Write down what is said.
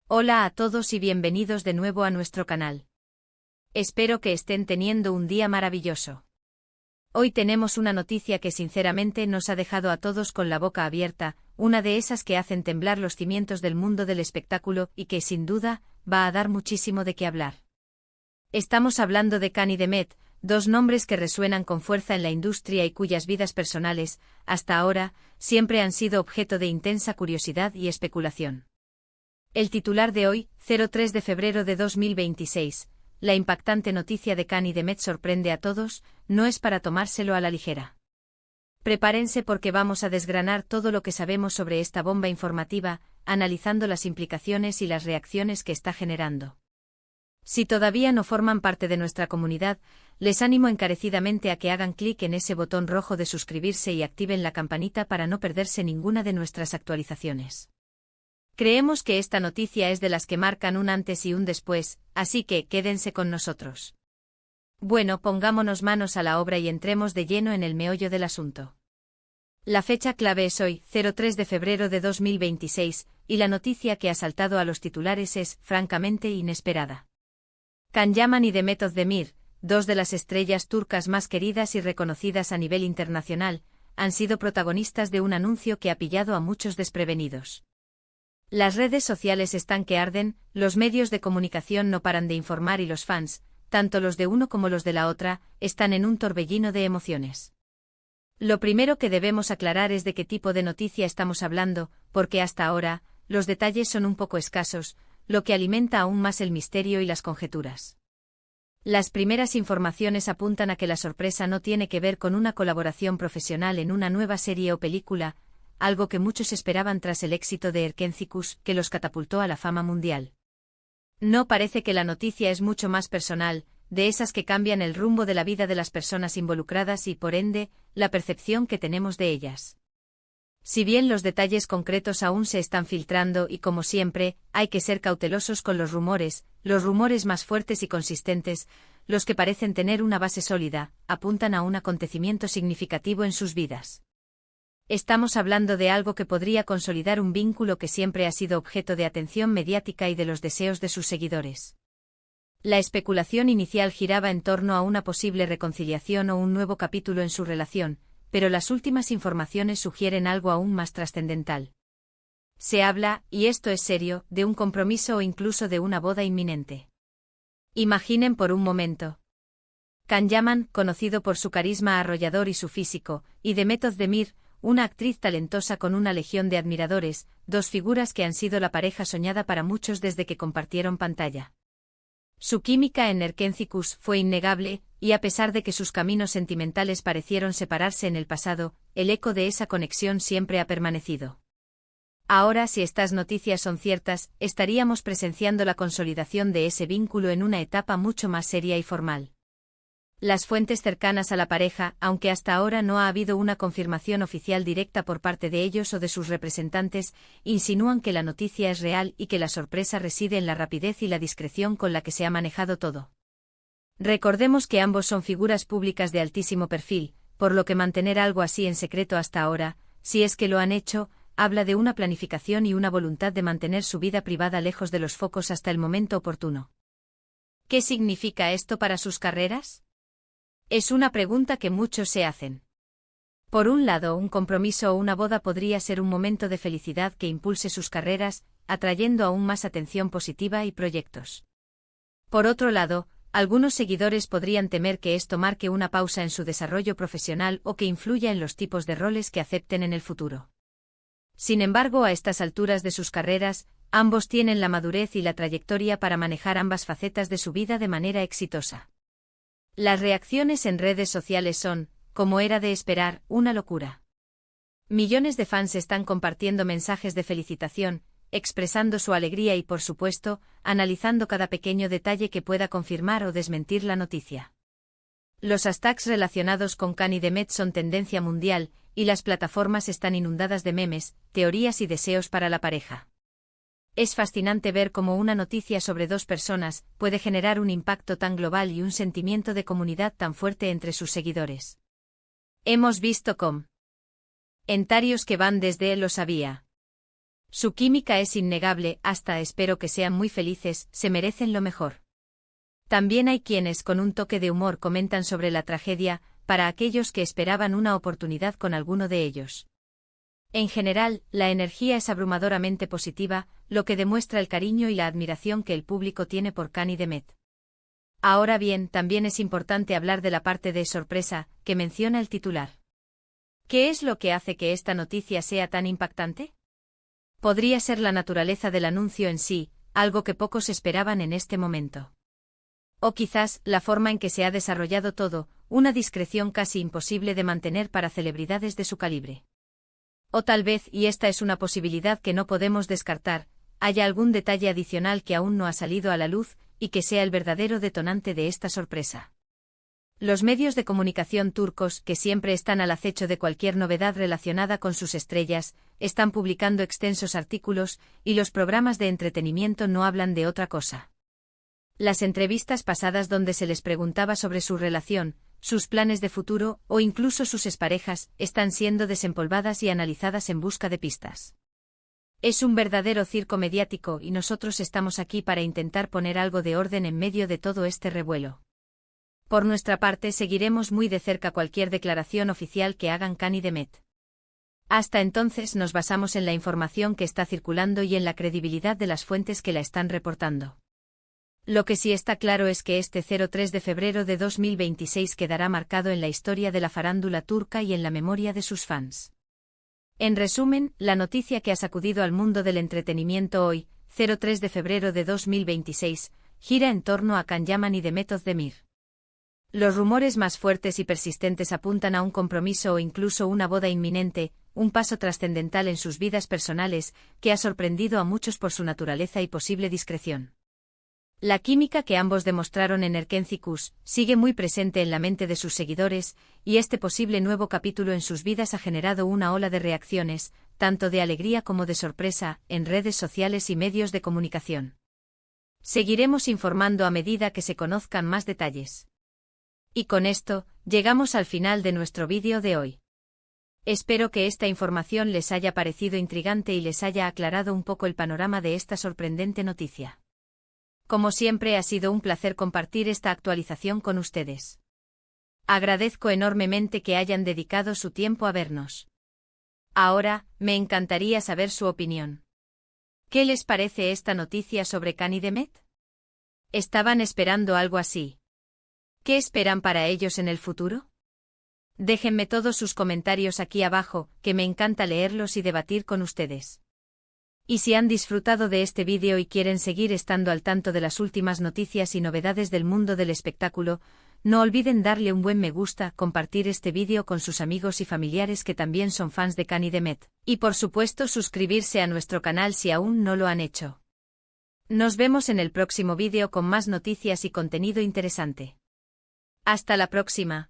Hola a todos y bienvenidos de nuevo a nuestro canal. Espero que estén teniendo un día maravilloso. Hoy tenemos una noticia que sinceramente nos ha dejado a todos con la boca abierta, una de esas que hacen temblar los cimientos del mundo del espectáculo y que, sin duda, va a dar muchísimo de qué hablar. Estamos hablando de Khan y Demet, dos nombres que resuenan con fuerza en la industria y cuyas vidas personales, hasta ahora, siempre han sido objeto de intensa curiosidad y especulación. El titular de hoy, 03 de febrero de 2026, la impactante noticia de Khan y Demet sorprende a todos, no es para tomárselo a la ligera. Prepárense porque vamos a desgranar todo lo que sabemos sobre esta bomba informativa, analizando las implicaciones y las reacciones que está generando. Si todavía no forman parte de nuestra comunidad, les animo encarecidamente a que hagan clic en ese botón rojo de suscribirse y activen la campanita para no perderse ninguna de nuestras actualizaciones. Creemos que esta noticia es de las que marcan un antes y un después, así que quédense con nosotros. Bueno, pongámonos manos a la obra y entremos de lleno en el meollo del asunto. La fecha clave es hoy, 03 de febrero de 2026, y la noticia que ha saltado a los titulares es, francamente, inesperada. Can Yaman y Demet Özdemir, dos de las estrellas turcas más queridas y reconocidas a nivel internacional, han sido protagonistas de un anuncio que ha pillado a muchos desprevenidos. Las redes sociales están que arden, los medios de comunicación no paran de informar y los fans, tanto los de uno como los de la otra, están en un torbellino de emociones. Lo primero que debemos aclarar es de qué tipo de noticia estamos hablando, porque hasta ahora, los detalles son un poco escasos, lo que alimenta aún más el misterio y las conjeturas. Las primeras informaciones apuntan a que la sorpresa no tiene que ver con una colaboración profesional en una nueva serie o película, algo que muchos esperaban tras el éxito de Erkenzicus, que los catapultó a la fama mundial. No, parece que la noticia es mucho más personal, de esas que cambian el rumbo de la vida de las personas involucradas y, por ende, la percepción que tenemos de ellas. Si bien los detalles concretos aún se están filtrando y, como siempre, hay que ser cautelosos con los rumores más fuertes y consistentes, los que parecen tener una base sólida, apuntan a un acontecimiento significativo en sus vidas. Estamos hablando de algo que podría consolidar un vínculo que siempre ha sido objeto de atención mediática y de los deseos de sus seguidores. La especulación inicial giraba en torno a una posible reconciliación o un nuevo capítulo en su relación, pero las últimas informaciones sugieren algo aún más trascendental. Se habla, y esto es serio, de un compromiso o incluso de una boda inminente. Imaginen por un momento. Can Yaman, conocido por su carisma arrollador y su físico, y Demet Özdemir, una actriz talentosa con una legión de admiradores, dos figuras que han sido la pareja soñada para muchos desde que compartieron pantalla. Su química en Erkenzicus fue innegable, y a pesar de que sus caminos sentimentales parecieron separarse en el pasado, el eco de esa conexión siempre ha permanecido. Ahora, si estas noticias son ciertas, estaríamos presenciando la consolidación de ese vínculo en una etapa mucho más seria y formal. Las fuentes cercanas a la pareja, aunque hasta ahora no ha habido una confirmación oficial directa por parte de ellos o de sus representantes, insinúan que la noticia es real y que la sorpresa reside en la rapidez y la discreción con la que se ha manejado todo. Recordemos que ambos son figuras públicas de altísimo perfil, por lo que mantener algo así en secreto hasta ahora, si es que lo han hecho, habla de una planificación y una voluntad de mantener su vida privada lejos de los focos hasta el momento oportuno. ¿Qué significa esto para sus carreras? Es una pregunta que muchos se hacen. Por un lado, un compromiso o una boda podría ser un momento de felicidad que impulse sus carreras, atrayendo aún más atención positiva y proyectos. Por otro lado, algunos seguidores podrían temer que esto marque una pausa en su desarrollo profesional o que influya en los tipos de roles que acepten en el futuro. Sin embargo, a estas alturas de sus carreras, ambos tienen la madurez y la trayectoria para manejar ambas facetas de su vida de manera exitosa. Las reacciones en redes sociales son, como era de esperar, una locura. Millones de fans están compartiendo mensajes de felicitación, expresando su alegría y, por supuesto, analizando cada pequeño detalle que pueda confirmar o desmentir la noticia. Los hashtags relacionados con Khan y Demet son tendencia mundial, y las plataformas están inundadas de memes, teorías y deseos para la pareja. Es fascinante ver cómo una noticia sobre dos personas puede generar un impacto tan global y un sentimiento de comunidad tan fuerte entre sus seguidores. Hemos visto comentarios que van desde "lo sabía", Su química es innegable, hasta espero que sean muy felices, se merecen lo mejor. También hay quienes con un toque de humor comentan sobre la tragedia, para aquellos que esperaban una oportunidad con alguno de ellos. En general, la energía es abrumadoramente positiva, lo que demuestra el cariño y la admiración que el público tiene por Cani Demet. Ahora bien, también es importante hablar de la parte de sorpresa, que menciona el titular. ¿Qué es lo que hace que esta noticia sea tan impactante? Podría ser la naturaleza del anuncio en sí, algo que pocos esperaban en este momento. O quizás, la forma en que se ha desarrollado todo, una discreción casi imposible de mantener para celebridades de su calibre. O tal vez, y esta es una posibilidad que no podemos descartar, haya algún detalle adicional que aún no ha salido a la luz, y que sea el verdadero detonante de esta sorpresa. Los medios de comunicación turcos, que siempre están al acecho de cualquier novedad relacionada con sus estrellas, están publicando extensos artículos, y los programas de entretenimiento no hablan de otra cosa. Las entrevistas pasadas donde se les preguntaba sobre su relación, sus planes de futuro, o incluso sus exparejas, están siendo desempolvadas y analizadas en busca de pistas. Es un verdadero circo mediático y nosotros estamos aquí para intentar poner algo de orden en medio de todo este revuelo. Por nuestra parte seguiremos muy de cerca cualquier declaración oficial que hagan Cani Demet. Hasta entonces nos basamos en la información que está circulando y en la credibilidad de las fuentes que la están reportando. Lo que sí está claro es que este 03 de febrero de 2026 quedará marcado en la historia de la farándula turca y en la memoria de sus fans. En resumen, la noticia que ha sacudido al mundo del entretenimiento hoy, 03 de febrero de 2026, gira en torno a Can Yaman y Demet Özdemir. Los rumores más fuertes y persistentes apuntan a un compromiso o incluso una boda inminente, un paso trascendental en sus vidas personales, que ha sorprendido a muchos por su naturaleza y posible discreción. La química que ambos demostraron en Erkenci sigue muy presente en la mente de sus seguidores, y este posible nuevo capítulo en sus vidas ha generado una ola de reacciones, tanto de alegría como de sorpresa, en redes sociales y medios de comunicación. Seguiremos informando a medida que se conozcan más detalles. Y con esto, llegamos al final de nuestro vídeo de hoy. Espero que esta información les haya parecido intrigante y les haya aclarado un poco el panorama de esta sorprendente noticia. Como siempre ha sido un placer compartir esta actualización con ustedes. Agradezco enormemente que hayan dedicado su tiempo a vernos. Ahora, me encantaría saber su opinión. ¿Qué les parece esta noticia sobre Cani Demet? ¿Estaban esperando algo así? ¿Qué esperan para ellos en el futuro? Déjenme todos sus comentarios aquí abajo, que me encanta leerlos y debatir con ustedes. Y si han disfrutado de este vídeo y quieren seguir estando al tanto de las últimas noticias y novedades del mundo del espectáculo, no olviden darle un buen me gusta, compartir este vídeo con sus amigos y familiares que también son fans de Cani Demet, y por supuesto suscribirse a nuestro canal si aún no lo han hecho. Nos vemos en el próximo vídeo con más noticias y contenido interesante. Hasta la próxima.